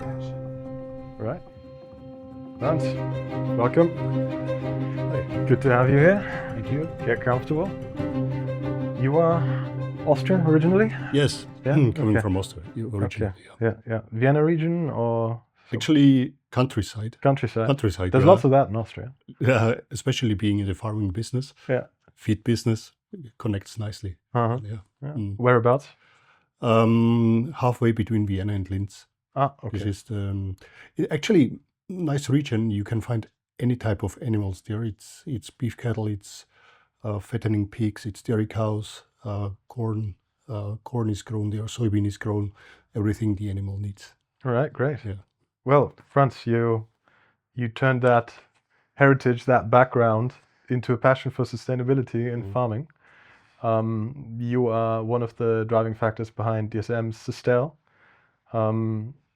All right. Franz, welcome. Hey, good to have you here. Thank you. Get comfortable. You are Austrian originally? Yes, Yeah? coming Okay. from Austria originally. Okay. Yeah. Vienna region or Actually, countryside. countryside? Countryside, There's yeah. lots of that in Austria. Especially being in the farming business, Yeah. feed business, connects nicely. Uh-huh. Yeah. Yeah. Whereabouts? Halfway between Vienna and Linz. Ah, okay. This is actually nice region. You can find any type of animals there. It's beef cattle, it's fattening pigs, it's dairy cows, corn. Corn is grown there, soybean is grown, everything the animal needs. All right, great. Yeah. Well, Franz, you turned that heritage, that background into a passion for sustainability in farming. You are one of the driving factors behind DSM's Sustain.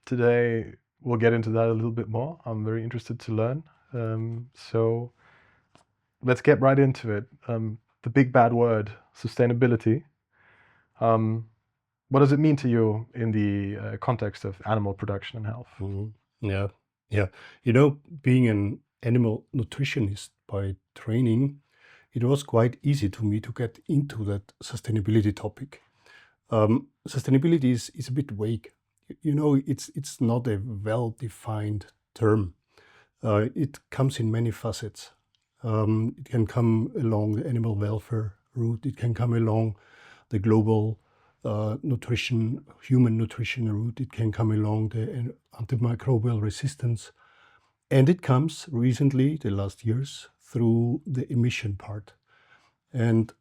Today we'll get into that a little bit more. I'm very interested to learn. So let's get right into it. The big bad word, sustainability. What does it mean to you in the context of animal production and health? Yeah. You know, being an animal nutritionist by training, it was quite easy to me to get into that sustainability topic. Sustainability is a bit vague. You know, it's not a well-defined term. It comes in many facets. It can come along the animal welfare route. It can come along the global nutrition, human nutrition route. It can come along the antimicrobial resistance. And it comes recently, the last years, through the emission part. And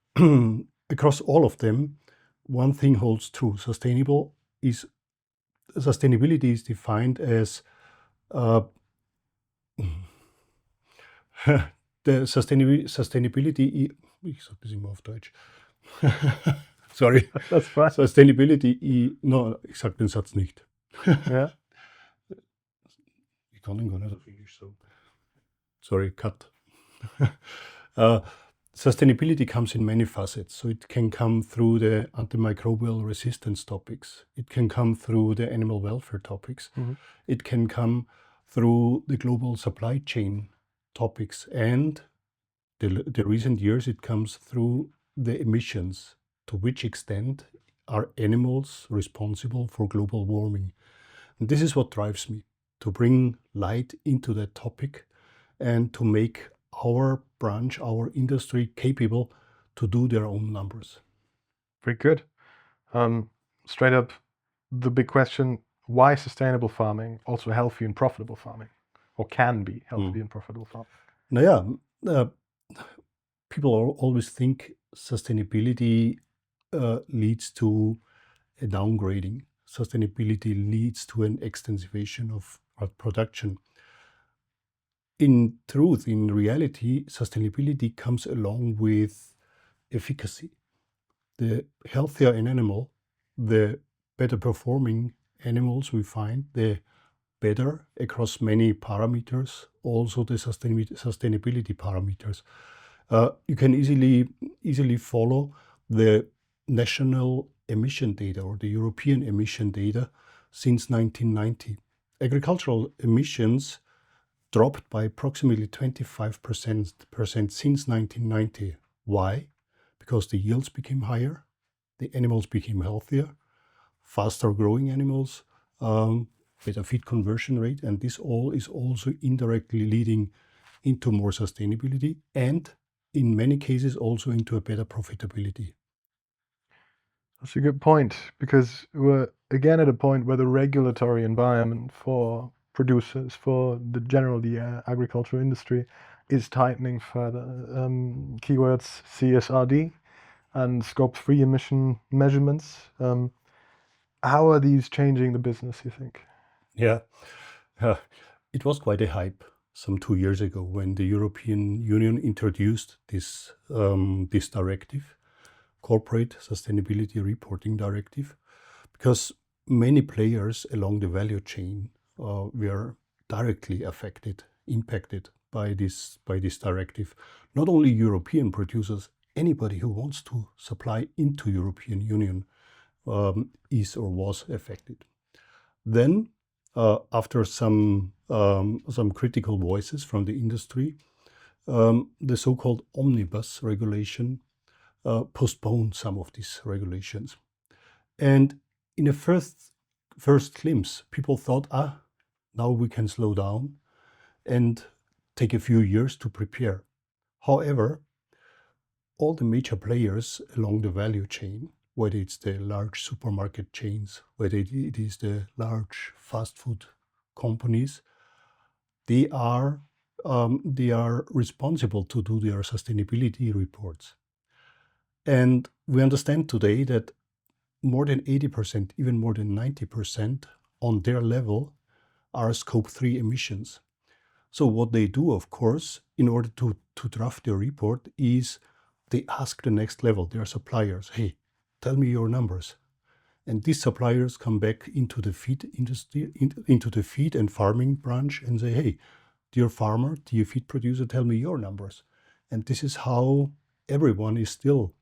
across all of them, one thing holds true. Sustainability is defined as the sustainability, ich sage das immer auf Deutsch. Sorry. That's fine. Sustainability, no, ich sage den Satz nicht. Yeah. Ich kann ihn gar nicht auf Englisch sagen. Sorry, cut. Sustainability comes in many facets. So it can come through the antimicrobial resistance topics. It can come through the animal welfare topics. It can come through the global supply chain topics. And the recent years, it comes through the emissions. To which extent are animals responsible for global warming? And this is what drives me, to bring light into that topic and to make our branch, our industry capable to do their own numbers. Very good. Straight up, the big question, why sustainable farming, also healthy and profitable farming, or can be healthy and profitable farming? Now, people always think sustainability leads to a downgrading. Sustainability leads to an extensivation of production. In truth, in reality, sustainability comes along with efficacy. The healthier an animal, the better performing animals we find, the better across many parameters, also the sustainability parameters. You can easily follow the national emission data or the European emission data since 1990. Agricultural emissions dropped by approximately 25% since 1990. Why? Because the yields became higher, the animals became healthier, faster growing animals, better feed conversion rate, and this all is also indirectly leading into more sustainability and in many cases also into a better profitability. That's a good point, because we're again at a point where the regulatory environment for producers, for the agricultural industry, is tightening further. Keywords CSRD and Scope 3 emission measurements. How are these changing the business, you think? Yeah, it was quite a hype some 2 years ago when the European Union introduced this directive, Corporate Sustainability Reporting Directive, because many players along the value chain were directly impacted by this directive. Not only European producers, anybody who wants to supply into European Union is or was affected. Then after some critical voices from the industry, the so-called omnibus regulation postponed some of these regulations. And in a first glimpse, people thought, now we can slow down and take a few years to prepare. However, all the major players along the value chain, whether it's the large supermarket chains, whether it is the large fast food companies, they are responsible to do their sustainability reports. And we understand today that more than 80%, even more than 90% on their level are scope 3 emissions. So what they do, of course, in order to draft their report is they ask the next level, their suppliers, hey, tell me your numbers. And these suppliers come back into the feed industry, into the feed and farming branch and say, hey, dear farmer, dear feed producer, tell me your numbers. And this is how everyone is still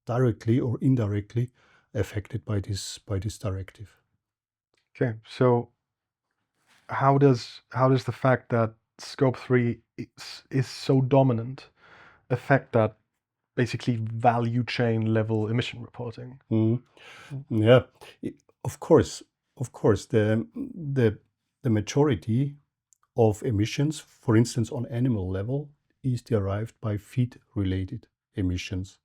directly or indirectly affected by this directive. Okay, so how does the fact that scope 3 is so dominant affect that basically value chain level emission reporting? Yeah, of course, the majority of emissions, for instance, on animal level, is derived by feed-related emissions.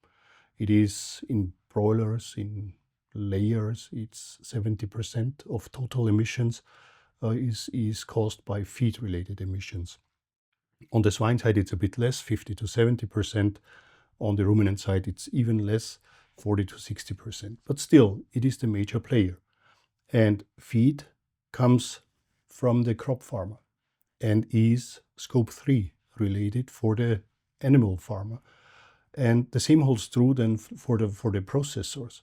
It is in broilers, in layers, it's 70% of total emissions is caused by feed-related emissions. On the swine side, it's a bit less, 50 to 70%. On the ruminant side, it's even less, 40 to 60%. But still, it is the major player. And feed comes from the crop farmer and is scope 3 related for the animal farmer. And the same holds true then for the processors.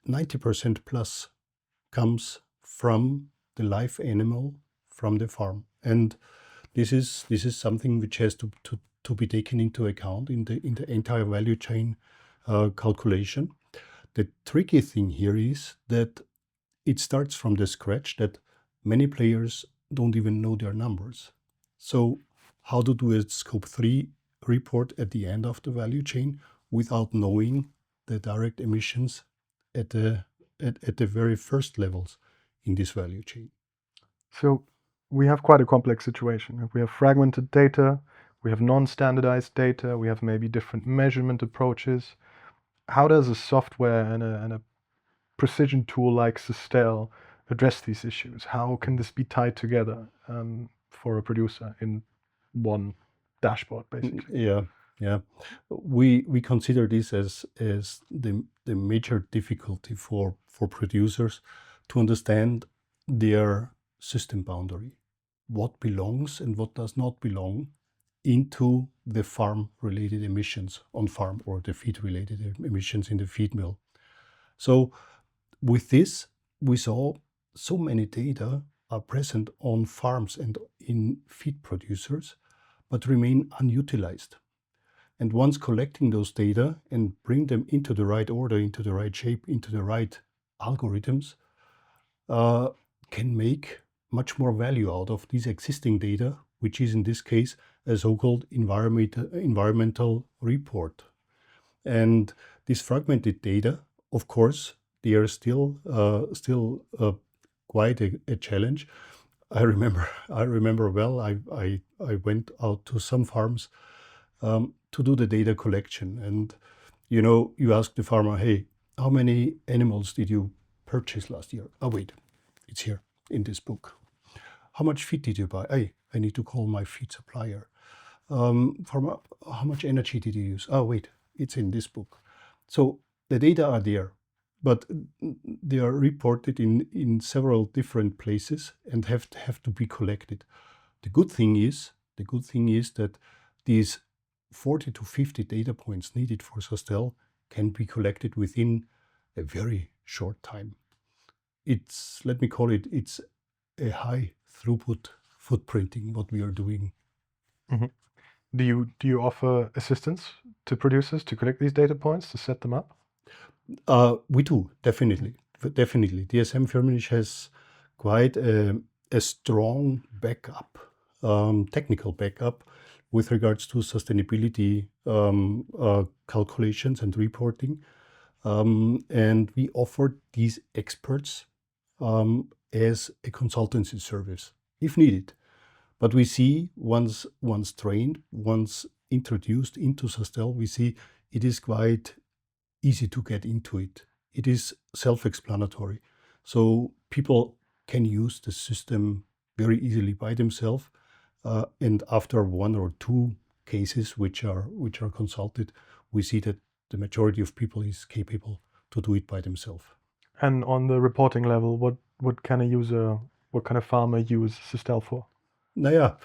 90% plus comes from the live animal from the farm. And this is something which has to be taken into account in the entire value chain calculation. The tricky thing here is that it starts from the scratch, that many players don't even know their numbers. So how to do a scope 3 report at the end of the value chain without knowing the direct emissions at the very first levels in this value chain? So we have quite a complex situation. We have fragmented data, we have non-standardized data, we have maybe different measurement approaches. How does a software and a precision tool like Sustel address these issues? How can this be tied together for a producer in one dashboard, basically? Yeah. We consider this as the major difficulty for producers to understand their system boundary, what belongs and what does not belong into the farm-related emissions on farm or the feed-related emissions in the feed mill. So with this, we saw so many data are present on farms and in feed producers, but remain unutilized. And once collecting those data and bring them into the right order, into the right shape, into the right algorithms, can make much more value out of these existing data, which is in this case a so-called environmental report. And these fragmented data, of course, they are still quite a challenge. I remember well. I went out to some farms to do the data collection, and you ask the farmer, hey, how many animals did you purchase last year? Oh wait, it's here in this book. How much feed did you buy? Hey, I need to call my feed supplier. Farmer, how much energy did you use? Oh wait, it's in this book. So the data are there, but they are reported in several different places and have to be collected. The good thing is that these 40 to 50 data points needed for Sustel can be collected within a very short time. It's, let me call it, it's a high throughput footprinting what we are doing. Mm-hmm. Do you offer assistance to producers to collect these data points, to set them up? We do, definitely. Definitely. dsm-firmenich has quite a a strong backup, technical backup with regards to sustainability calculations and reporting. And we offer these experts as a consultancy service if needed. But we see once trained, once introduced into Sustel, we see it is quite easy to get into it. It is self-explanatory. So people can use the system very easily by themselves. And after one or two cases which are consulted, we see that the majority of people is capable to do it by themselves. And on the reporting level, what can what kind of farmer use Sustel for? Naja,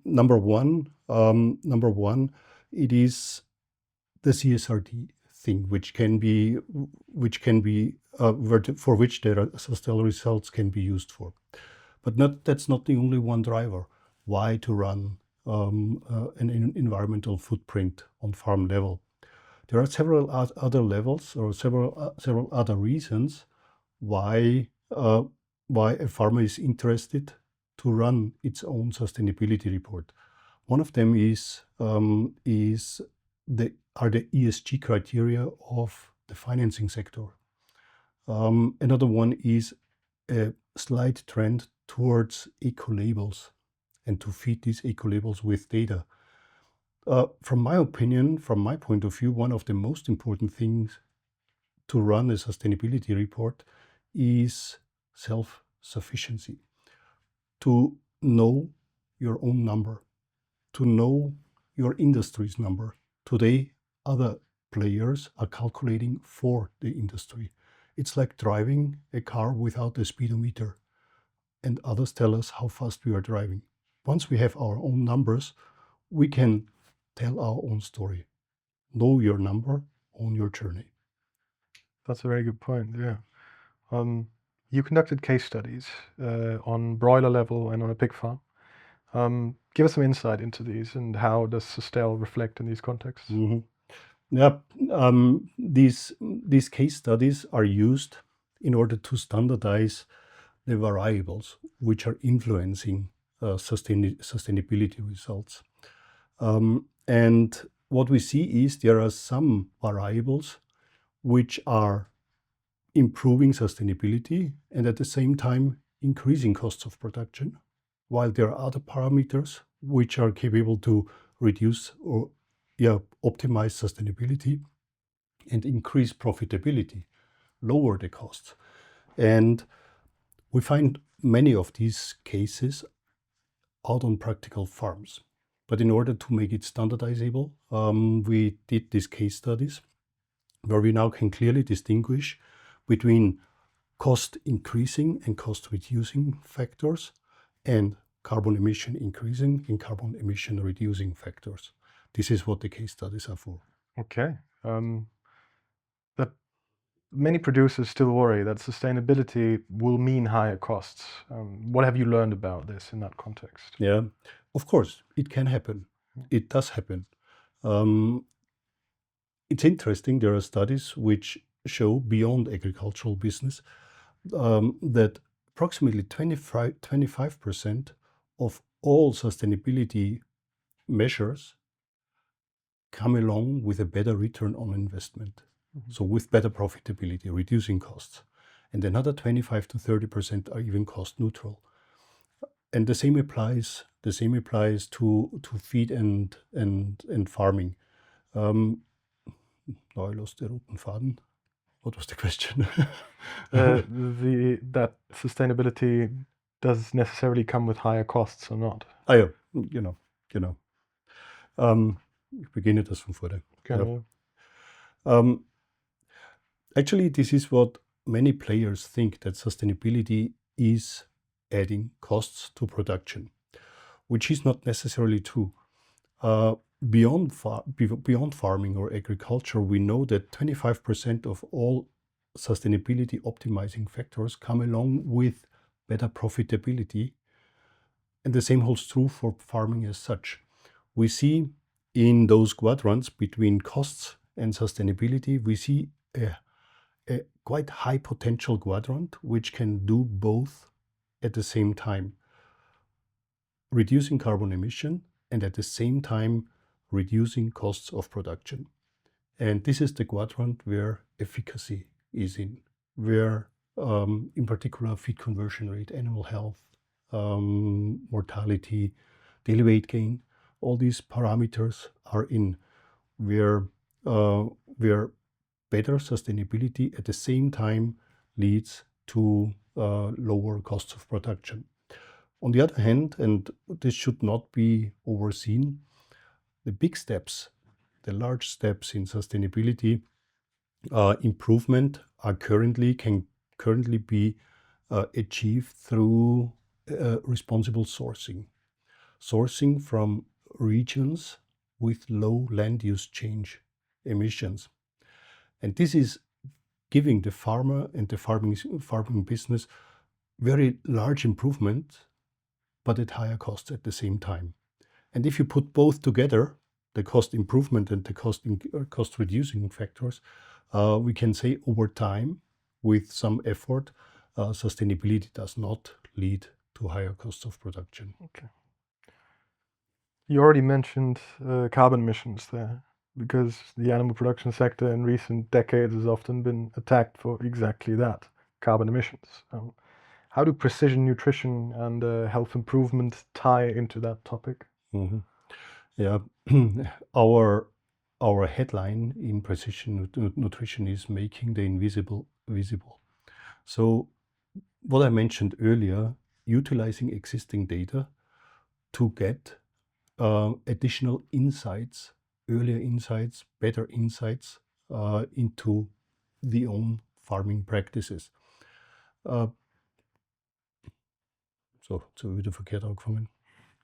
number one, it is the CSRD thing, which can be for which the Sustel results can be used for. But that's not the only one driver. Why to run an environmental footprint on farm level? There are several other levels or several other reasons why a farmer is interested to run its own sustainability report. One of them is the ESG criteria of the financing sector. Another one is a slight trend towards eco labels and to feed these eco labels with data. From my opinion, from my point of view, one of the most important things to run a sustainability report is self-sufficiency. To know your own number, to know your industry's number. Today, other players are calculating for the industry. It's like driving a car without a speedometer, and others tell us how fast we are driving. Once we have our own numbers, we can tell our own story. Know your number, own your journey. That's a very good point, yeah. You conducted case studies on broiler level and on a pig farm. Give us some insight into these and how does Sustel reflect in these contexts? Mm-hmm. Yeah, these case studies are used in order to standardize the variables which are influencing sustainability results. And what we see is there are some variables which are improving sustainability and at the same time increasing costs of production, while there are other parameters which are capable to reduce or optimize sustainability and increase profitability, lower the costs. And we find many of these cases out on practical farms. But in order to make it standardizable, we did these case studies where we now can clearly distinguish between cost increasing and cost reducing factors and carbon emission increasing and carbon emission reducing factors. This is what the case studies are for. Okay. That many producers still worry that sustainability will mean higher costs. What have you learned about this in that context? Yeah, of course, it can happen. It does happen. It's interesting. There are studies which show beyond agricultural business that approximately 25% of all sustainability measures come along with a better return on investment. Mm-hmm. So with better profitability, reducing costs. And another 25 to 30% are even cost neutral. And the same applies to feed and farming. Now I lost the roten Faden. What was the question? That sustainability does necessarily come with higher costs or not? Ah ja, genau. Ich beginne das von vorne. Genau. Actually, this is what many players think, that sustainability is adding costs to production, which is not necessarily true. Beyond farming or agriculture, we know that 25% of all sustainability optimizing factors come along with better profitability. And the same holds true for farming as such. We see in those quadrants between costs and sustainability, we see a quite high potential quadrant which can do both at the same time reducing carbon emission and at the same time reducing costs of production. And this is the quadrant where efficacy is in, where in particular feed conversion rate, animal health, mortality, daily weight gain, all these parameters are in, where better sustainability at the same time leads to lower costs of production. On the other hand, and this should not be overseen, the big steps, the large steps in sustainability improvement can currently be achieved through responsible sourcing from regions with low land use change emissions. And this is giving the farmer and the farming business very large improvement, but at higher costs at the same time. And if you put both together, the cost improvement and the cost reducing factors, we can say over time, with some effort, sustainability does not lead to higher costs of production. Okay. You already mentioned carbon emissions there, because the animal production sector in recent decades has often been attacked for exactly that, carbon emissions. How do precision nutrition and health improvement tie into that topic? Mm-hmm. Yeah, our headline in precision nutrition is making the invisible visible. So what I mentioned earlier, utilizing existing data to get additional insights, earlier insights, better insights into the own farming practices. So, jetzt habe ich wieder verkehrt angefangen.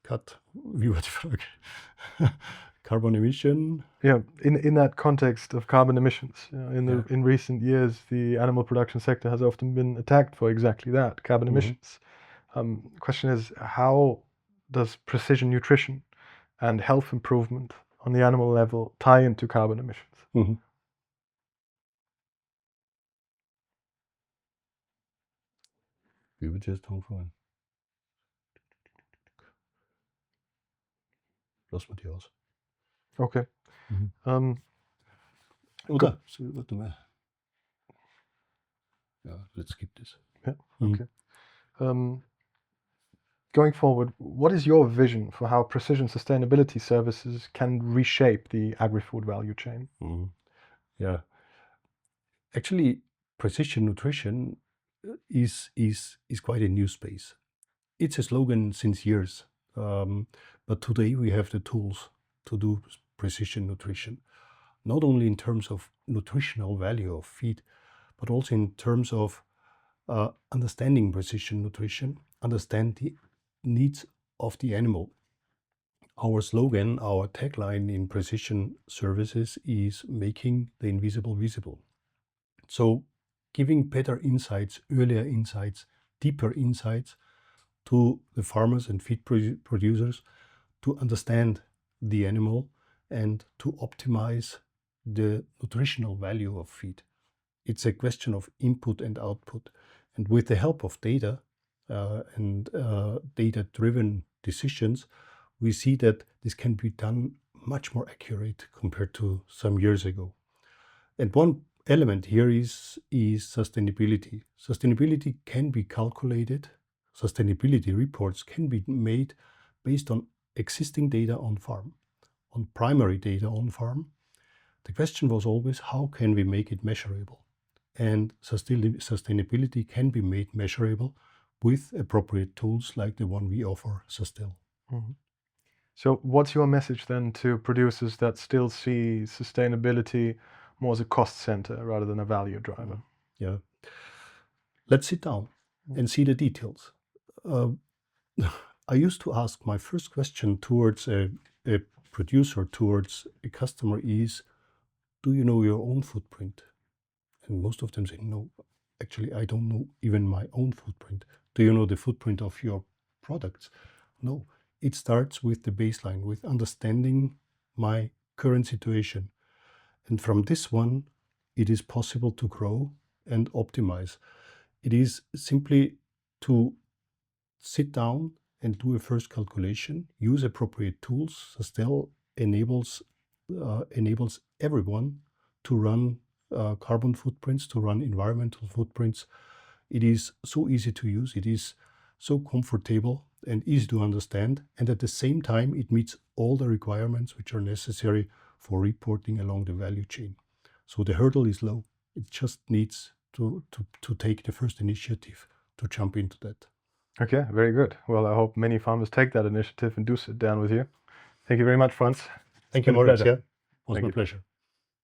Cut. Wie war die Frage? Carbon emission. Yeah, in that context of carbon emissions, in recent years, the animal production sector has often been attacked for exactly that, carbon emissions. The question is, how does precision nutrition and health improvement on the animal level tie into carbon emissions? Wie wird jetzt angefangen? Lassen wir die aus. Okay. Oder? Warte mal. Ja, let's skip this. Yeah, okay. Going forward, what is your vision for how precision sustainability services can reshape the agri-food value chain? Yeah. Actually, precision nutrition is quite a new space. It's a slogan since years, but today we have the tools to do precision nutrition, not only in terms of nutritional value of feed, but also in terms of understanding precision nutrition, understand the needs of the animal. Our slogan, our tagline in precision services is making the invisible visible. So giving better insights, earlier insights, deeper insights to the farmers and feed producers to understand the animal and to optimize the nutritional value of feed. It's a question of input and output. And with the help of data and data-driven decisions, we see that this can be done much more accurate compared to some years ago. And one element here is sustainability. Sustainability can be calculated. Sustainability reports can be made based on existing data on farm, on primary data on farm. The question was always, how can we make it measurable? And sustainability can be made measurable with appropriate tools like the one we offer, Sustil. So what's your message then to producers that still see sustainability more as a cost center rather than a value driver? Yeah. Let's sit down and see the details. I used to ask my first question towards a producer, towards a customer is, do you know your own footprint? And most of them say, no, actually, I don't know even my own footprint. Do you know the footprint of your products? No, it starts with the baseline, with understanding my current situation. And from this one, it is possible to grow and optimize. It is simply to sit down and do a first calculation, use appropriate tools. Sustell enables everyone to run carbon footprints, to run environmental footprints. It is so easy to use, it is so comfortable and easy to understand, and at the same time it meets all the requirements which are necessary for reporting along the value chain. So the hurdle is low. It just needs to take the first initiative to jump into that. Okay, very good. Well, I hope many farmers take that initiative and do sit down with you. Thank you very much, Franz. Thank you, Been a Moritz. pleasure. Yeah, it was Thank my you. pleasure.